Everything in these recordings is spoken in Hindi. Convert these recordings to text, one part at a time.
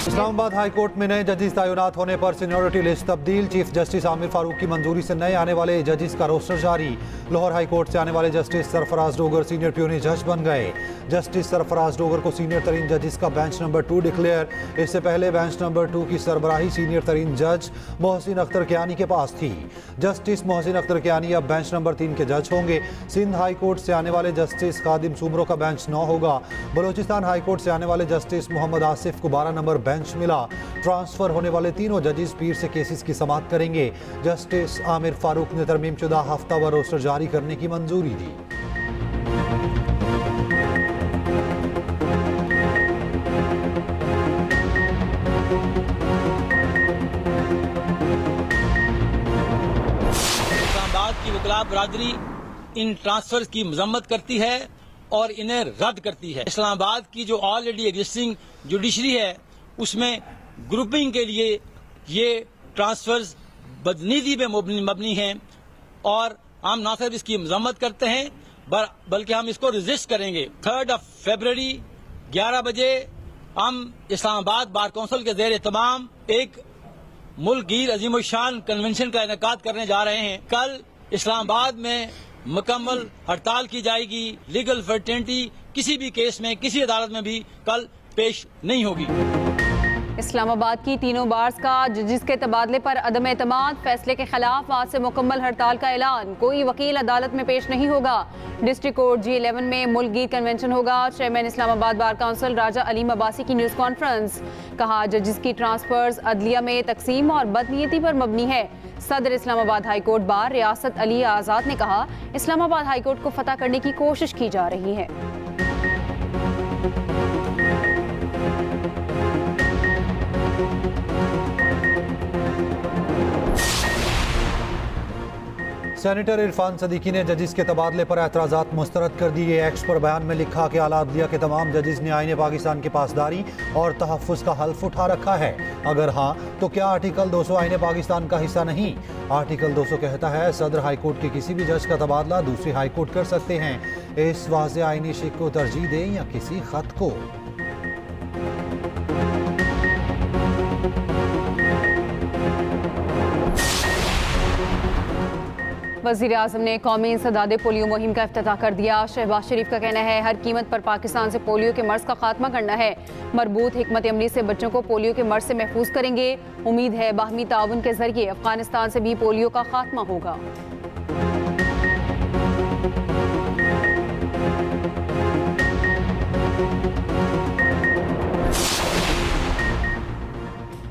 इस्लामाबाद हाई कोर्ट में नए जजेस तैनात होने पर सीनियरिटी लिस्ट तब्दील। चीफ जस्टिस आमिर फारूक की मंजूरी से नए आने वाले जजेस का रोस्टर जारी। लाहौर हाई कोर्ट से आने वाले justice Sarfaraz Dogar senior puny जज बन गए। जस्टिस सरफराज डोगर को सीनियर तरीन जजेस का बेंच नंबर 2 डिक्लेयर। इससे पहले बेंच नंबर 2 की सरबराही सीनियर तरीन जज मोहसिन अख्तर कियानी के पास थी। जस्टिस मोहसिन अख्तर कियानी अब बेंच नंबर 3 के जज होंगे। सिंध हाई कोर्ट से आने वाले जस्टिस खादिम सुमरो का बेंच 9 होगा। बलोचिस्तान हाई कोर्ट से आने वाले जस्टिस मोहम्मद आसिफ को 12 नंबर बेंच मिला। ट्रांसफर होने वाले तीनों जजेस पीर से केसेस की समाअत करेंगे। जस्टिस आमिर फारूक ने तरमीम शुदा हफ्तावार रोस्टर जारी करने की मंजूरी दी। इस्लामाबाद की वकला बरादरी इन ट्रांसफर की मजम्मत करती है और इन्हें रद्द करती है। इस्लामाबाद की जो ऑलरेडी एग्जिस्टिंग जुडिशरी है उसमें ग्रुपिंग के लिए ये ट्रांसफर्स बदनीति पे मबनी हैं और हम ना सिर्फ इसकी मजम्मत करते हैं बल्कि हम इसको रजिस्ट करेंगे। 3 फरवरी 11 बजे हम इस्लामाबाद बार काउंसिल के ज़ेर तमाम एक मुल्कगीर अजीमुशान कन्वेंशन का इनेकाद करने जा रहे हैं। कल इस्लामाबाद में मुकम्मल हड़ताल की जाएगी। लीगल फर्टेनिटी किसी भी केस में किसी अदालत में भी कल पेश नहीं होगी। इस्लामाबाद की तीनों बार्स का जजिस के तबादले पर अदम एतमाद फैसले के खिलाफ आज से मुकम्मल हड़ताल का ऐलान। कोई वकील अदालत में पेश नहीं होगा। डिस्ट्रिक्ट कोर्ट G11 में मुल्कगीर कन्वेंशन होगा। चेयरमैन इस्लामाबाद बार काउंसिल राजा अलीम अब्बासी की न्यूज़ कॉन्फ्रेंस। कहा जजिस की ट्रांसफर्स अदलिया में तकसीम और बदनीयती पर मबनी है। सदर इस्लामाबाद हाई कोर्ट बार रियासत अली आज़ाद ने कहा इस्लामाबाद हाई कोर्ट को फतह करने की कोशिश की जा रही है। सेनेटर इरफान सदीकी ने जजिस के तबादले पर एतराज़ात मुस्तरद कर दिए। एक्स पर बयान में लिखा कि आला अदलिया के तमाम जजिस ने आईन पाकिस्तान की पासदारी और तहफ़्फ़ुज़ का हल्फ उठा रखा है। अगर हाँ तो क्या आर्टिकल 200 आईन पाकिस्तान का हिस्सा नहीं? आर्टिकल 200 कहता है सदर हाई कोर्ट के किसी भी जज का तबादला दूसरी हाई कोर्ट कर सकते हैं। इस वाज़ेह आईनी शिक को तरजीह दें या किसी खत को। वज़ीर आज़म ने कौमी इंसदादे पोलियो मुहिम का इफ्तिताह कर दिया। शहबाज शरीफ का कहना है हर कीमत पर पाकिस्तान से पोलियो के मर्ज का खात्मा करना है। मरबूत हिकमत अमली से बच्चों को पोलियो के मर्ज से महफूज करेंगे। उम्मीद है बाहमी ताउन के जरिए अफगानिस्तान से भी पोलियो का खात्मा होगा।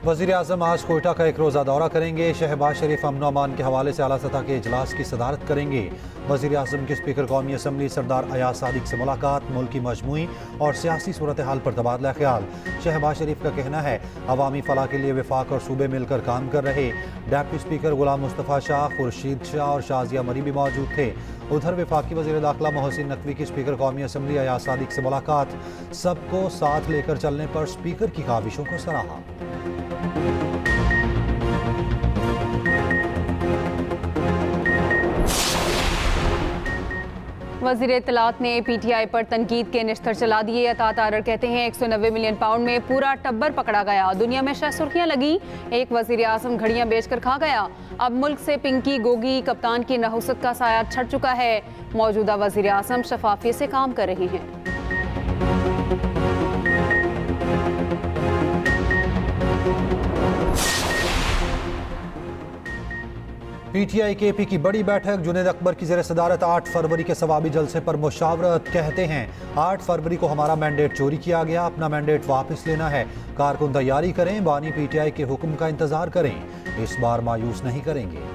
वज़ीर आज़म आज कोयटा का एक रोज़ा दौरा करेंगे। शहबाज शरीफ अमन अमान के हवाले से आला सतह के इजलास की सदारत करेंगे। वज़ीर आज़म के स्पीकर कौमी असम्बली सरदार अयाज सादिक से मुलाकात। मुल्क की मजमूई और सियासी सूरत हाल पर तबादला ख्याल। शहबाज शरीफ का कहना है अवामी फलाह के लिए वफाक और सूबे मिलकर काम कर रहे। डिप्टी स्पीकर गुलाम मुस्तफ़ा शाह, खुर्शीद शाह और शाजिया मरी भी मौजूद थे। उधर वफाकी वज़ीर दाखिला मोहसिन नकवी की स्पीकर कौमी असम्बली अयाज सादिक से मुलाकात। सबको साथ लेकर चलने पर स्पीकर की काविशों को सराहा। वज़ीर इत्तलात ने PTI पर तनकीद के निश्तर चला दिए। अता तारर कहते हैं 190 मिलियन पाउंड में पूरा टब्बर पकड़ा गया। दुनिया में शह सुर्खियां लगी। एक वज़ीर आज़म घड़ियां बेचकर खा गया। अब मुल्क से पिंकी गोगी कप्तान की नहुसत का साया छट चुका है। मौजूदा वज़ीर आज़म शफाफियत से काम कर रहे हैं। PTI KP की बड़ी बैठक। जुनेद अकबर की ज़ेर सदारत 8 फरवरी के सवाबी जलसे पर मुशावरत। कहते हैं 8 फरवरी को हमारा मैंडेट चोरी किया गया, अपना मैंडेट वापस लेना है। कारकुन तैयारी करें, बानी PTI के हुक्म का इंतजार करें, इस बार मायूस नहीं करेंगे।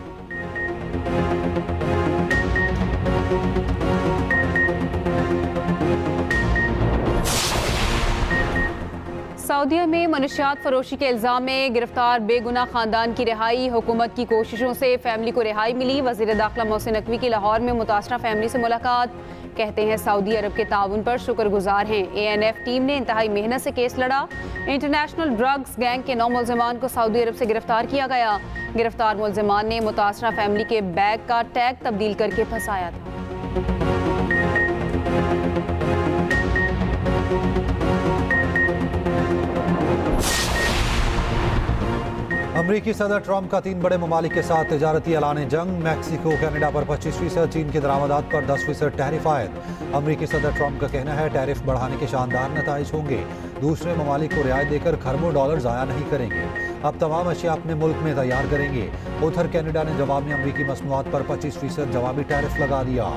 सऊदीया में मनशियात फरोशी के इल्जाम में गिरफ्तार बेगुनाह खानदान की रिहाई। हुकूमत की कोशिशों से फैमिली को रिहाई मिली। वज़ीर दाखिला मोहसिन नकवी की लाहौर में मुतासरा फैमिली से मुलाकात। कहते हैं सऊदी अरब के ताउन पर शुक्रगुजार हैं। ANF टीम ने इंतहाई मेहनत से केस लड़ा। इंटरनेशनल ड्रग्स गैंग के 9 मुल्ज़िमान को सऊदी अरब से गिरफ्तार किया गया। गिरफ्तार मुल्ज़िमान ने मुतासरा फैमिली के बैग का टैग तब्दील करके फंसाया था। अमरीकी सदर ट्रंप का 3 बड़े ममालिक के साथ तिजारती ऐलान जंग। मैक्सिको कनाडा पर 25%, चीन की दरामदात पर 10% टैरिफ आयद। अमरीकी सदर ट्रंप का कहना है टैरिफ बढ़ाने के शानदार नताइज होंगे। दूसरे ममालिक को रियायत देकर खरबों डॉलर ज़ाया नहीं करेंगे। अब तमाम अशिया अपने मुल्क में तैयार करेंगे। उधर कनाडा ने जवाब में अमरीकी मसनूआत पर 25% जवाबी टैरिफ लगा दिया।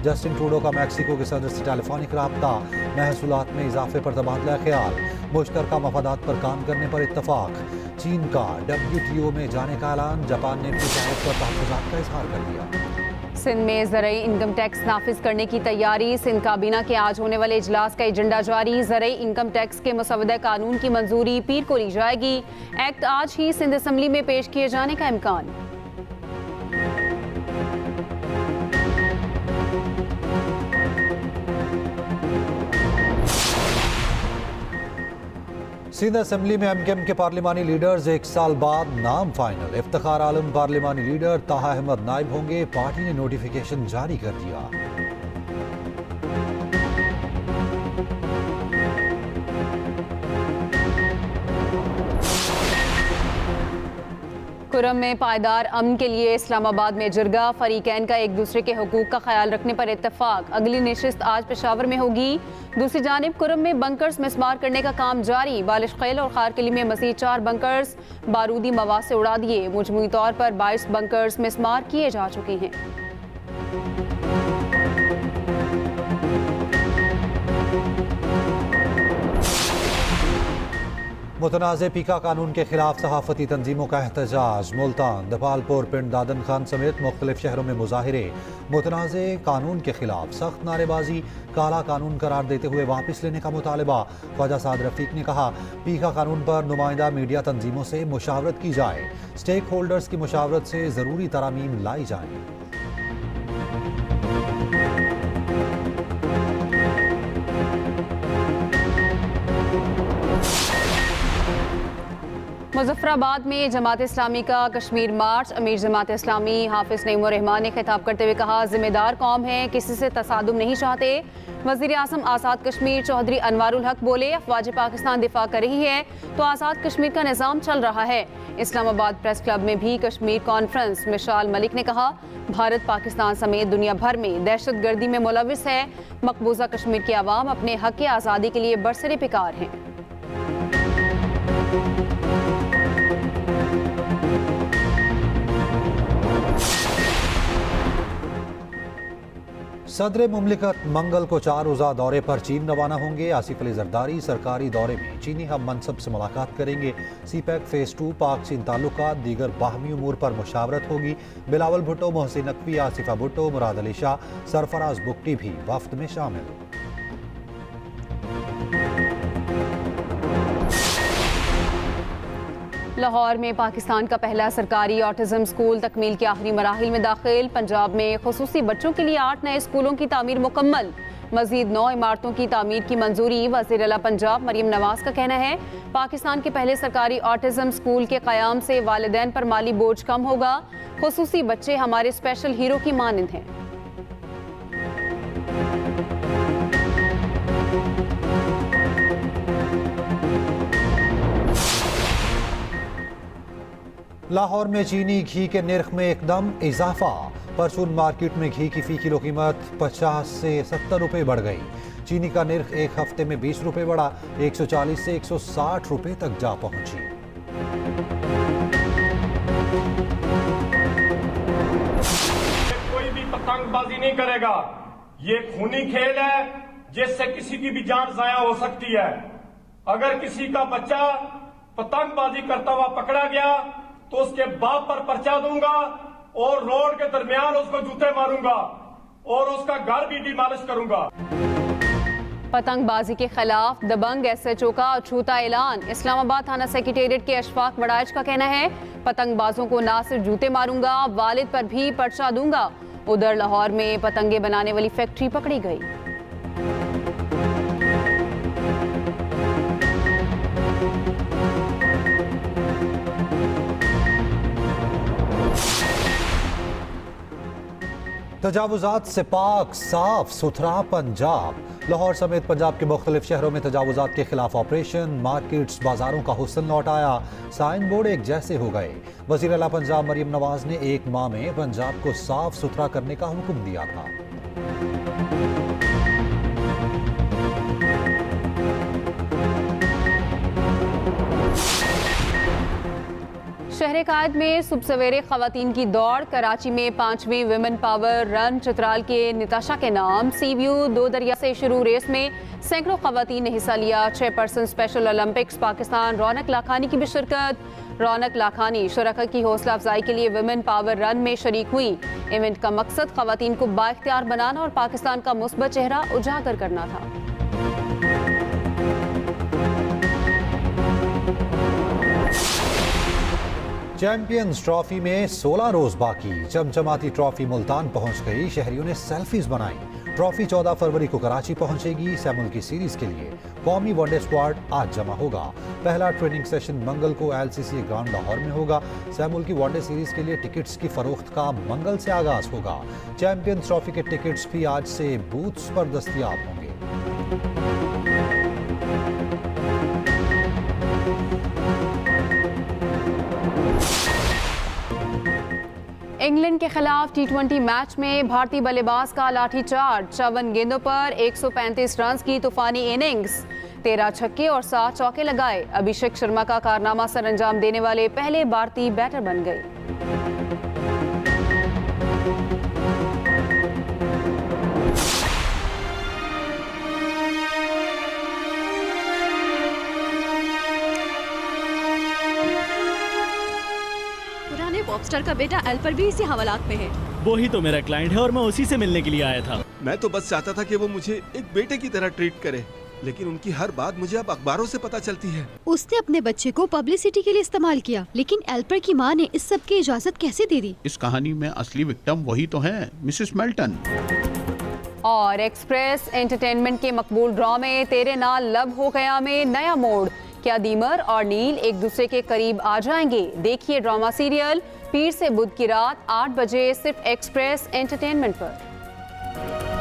जस्टिन ट्रूडो का मैक्सिको के सदर से टेलीफोनिक राब्ता। महसूलात में इजाफे पर तबादला ख्याल। मुश्तरका मफादात पर काम करने पर इत्तफाक। चीन का WTO में जाने का ऐलान। जापान ने अपनी टैरिफ पर तहफ़्फ़ुज़ात का इजहार कर दिया। सिंध में ज़रई इनकम टैक्स नाफिज करने की तैयारी। सिंध काबीना के आज होने वाले इजलास का एजेंडा जारी। ज़रई इनकम टैक्स के मसवदा कानून की मंजूरी पीर को ली जाएगी। एक्ट आज ही सिंध असम्बली में पेश किए जाने का इम्कान। सिंध असम्बली में MKM के पार्लिमानी लीडर्स 1 साल बाद नाम फाइनल। इफ्तिखार आलम पार्लिमानी लीडर, ताहा अहमद नाइब होंगे। पार्टी ने नोटिफिकेशन जारी कर दिया। खुर्रम में पायदार अमन के लिए इस्लामाबाद में जिरगा। फरीकैन का एक दूसरे के हुकूक का ख्याल रखने पर इत्तफाक। अगली नशिस्त आज पेशावर में होगी। दूसरी जानिब खुर्रम में बंकर्स मिसमार करने का काम जारी। बालिश खैल और खारकिली में मज़ीद 4 बंकर्स बारूदी मवाद से उड़ा दिए। मजमूई तौर पर 22 बंकर्स मिसमार किए जा चुके हैं। मुतनाज़े पीका कानून के खिलाफ सहाफ़ती तंजीमों का एहतजाज। मुल्तान, दपालपुर, पिंड दादन खान समेत मुख्तलिफ शहरों में मुजाहिरे। मुतनाज़े कानून के खिलाफ सख्त नारेबाजी। काला कानून करार देते हुए वापस लेने का मुतालबा। ख्वाजा साद रफीक ने कहा पीका कानून पर नुमाइंदा मीडिया तंजीमों से मुशावरत की जाए। स्टेक होल्डर्स की मुशावरत से ज़रूरी तरामीम लाई जाए। मुजफ्फराबाद में जमात इस्लामी का कश्मीर मार्च। अमीर जमात इस्लामी हाफिज नईमुर रहमान ने खिताब करते हुए कहा जिम्मेदार कौम है, किसी से तसादुम नहीं चाहते। वज़ीर आज़म आज़ाद कश्मीर चौधरी अनवारुल हक बोले अफवाज पाकिस्तान दिफा कर रही है तो आज़ाद कश्मीर का निज़ाम चल रहा है। इस्लामाबाद प्रेस क्लब में भी कश्मीर कॉन्फ्रेंस। मिशाल मलिक ने कहा भारत पाकिस्तान समेत दुनिया भर में दहशत गर्दी में मुलविस है। मकबूजा कश्मीर की आवाम अपने हक की आज़ादी के लिए बरसरे पिकार हैं। सदर मुमलिकत मंगल को 4 रोज़ा दौरे पर चीन रवाना होंगे। आसिफ अली जरदारी सरकारी दौरे में चीनी हम मनसब से मुलाकात करेंगे। CPEC फ़ेज़ 2 पाक चीन ताल्लुकात दीगर बाहमी उमूर पर मुशावरत होगी। बिलावल भुट्टो, मोहसिन नकवी, आसिफा भुट्टो, मुराद अली शाह, सरफराज बुगटी भी वफ्द में शामिल। लाहौर में पाकिस्तान का पहला सरकारी ऑटिज्म स्कूल तकमील के आखिरी मराहिल में दाखिल। पंजाब में खुसूसी बच्चों के लिए 8 नए स्कूलों की तामीर मुकम्मल। मजीद 9 इमारतों की तामीर की मंजूरी। वज़ीर आला पंजाब मरियम नवाज का कहना है पाकिस्तान के पहले सरकारी ऑटिज्म स्कूल के क़याम से वालिदैन पर माली बोझ कम होगा। खुसूसी बच्चे हमारे स्पेशल हीरो की मानंद हैं। लाहौर में चीनी घी के निर्ख में एकदम इजाफा। परचून मार्केट में घी की फी किलो कीमत 50 से 70 रुपए बढ़ गई। चीनी का निर्ख एक हफ्ते में 20 रुपए बढ़ा, 140 से 160 रुपए तक जा पहुंची। कोई भी पतंगबाजी नहीं करेगा। ये खूनी खेल है जिससे किसी की भी जान जाया हो सकती है। अगर किसी का बच्चा पतंगबाजी करता हुआ पकड़ा गया तो उसके बाप पर पर्चा दूंगा और रोड के दरमियान उसको जूते मारूंगा और उसका घर भी डिमॉलिश करूंगा। पतंगबाजी के खिलाफ दबंग SHO का अछूता ऐलान। इस्लामाबाद थाना सेक्रेटेरिएट के अशफाक वड़ाइच का कहना है पतंगबाजों को ना सिर्फ जूते मारूंगा, वालिद पर भी पर्चा दूंगा। उधर लाहौर में पतंगे बनाने वाली फैक्ट्री पकड़ी गई। तजावुजात से पाक साफ सुथरा पंजाब। लाहौर समेत पंजाब के मुख्तलिफ शहरों में तजावुजात के खिलाफ ऑपरेशन। मार्केट्स बाजारों का हुस्न लौट आया। साइन बोर्ड एक जैसे हो गए। वज़ीर आला पंजाब मरियम नवाज ने एक माह में पंजाब को साफ सुथरा करने का हुक्म दिया था। शहर कायद में सुबह सवेरे खवातीन की दौड़। कराची में 5वीं विमेन पावर रन चित्राल के निताशा के नाम। सी व्यू 2 दरिया से शुरू रेस में सैकड़ों खवातीन ने हिस्सा लिया। चेयरपर्सन स्पेशल ओलंपिक्स पाकिस्तान रौनक लाखानी की भी शिरकत। रौनक लाखानी शुरका की हौसला अफजाई के लिए विमेन पावर रन में शरीक हुई। इवेंट का मकसद खवातीन को बाइख्तियार बनाना और पाकिस्तान का मुस्बत चेहरा उजागर करना था। चैंपियंस ट्रॉफी में 16 रोज बाकी। चमचमाती ट्रॉफी मुल्तान पहुंच गई। शहरियों ने सेल्फीज बनाई। ट्रॉफी 14 फरवरी को कराची पहुंचेगी। सैमुल की सीरीज के लिए कौमी वनडे स्क्वाड आज जमा होगा। पहला ट्रेनिंग सेशन मंगल को LCC ग्राउंड लाहौर में होगा। सैमुल की वनडे सीरीज के लिए टिकट्स की फरोख्त का मंगल से आगाज होगा। चैंपियंस ट्रॉफी के टिकट्स भी आज से बूथ्स पर दस्तयाब होंगे। इंग्लैंड के खिलाफ T20 मैच में भारतीय बल्लेबाज का लाठीचार्ज। 54 गेंदों पर 135 रन की तूफानी इनिंग्स। 13 छक्के और 7 चौके लगाए। अभिषेक शर्मा का कारनामा सर अंजाम देने वाले पहले भारतीय बैटर बन गए। पॉपस्टार का बेटा एल्पर भी इसी हवालात में है। वो ही तो मेरा क्लाइंट है और मैं उसी से मिलने के लिए आया था। मैं तो बस चाहता था कि वो मुझे एक बेटे की तरह ट्रीट करे, लेकिन उनकी हर बात मुझे अब अखबारों से पता चलती है। उसने अपने बच्चे को पब्लिसिटी के लिए इस्तेमाल किया, लेकिन एल्पर की माँ ने इस सब की इजाजत कैसे दे दी? इस कहानी में असली विक्टिम वही तो है, मिसेस मेल्टन। और एक्सप्रेस एंटरटेनमेंट के मकबूल ड्रामे तेरे नाल लब हो गया में नया मोड़। क्या दीमर और नील एक दूसरे के करीब आ जाएंगे? देखिए ड्रामा सीरियल पीर से बुध की रात 8 बजे सिर्फ एक्सप्रेस एंटरटेनमेंट पर।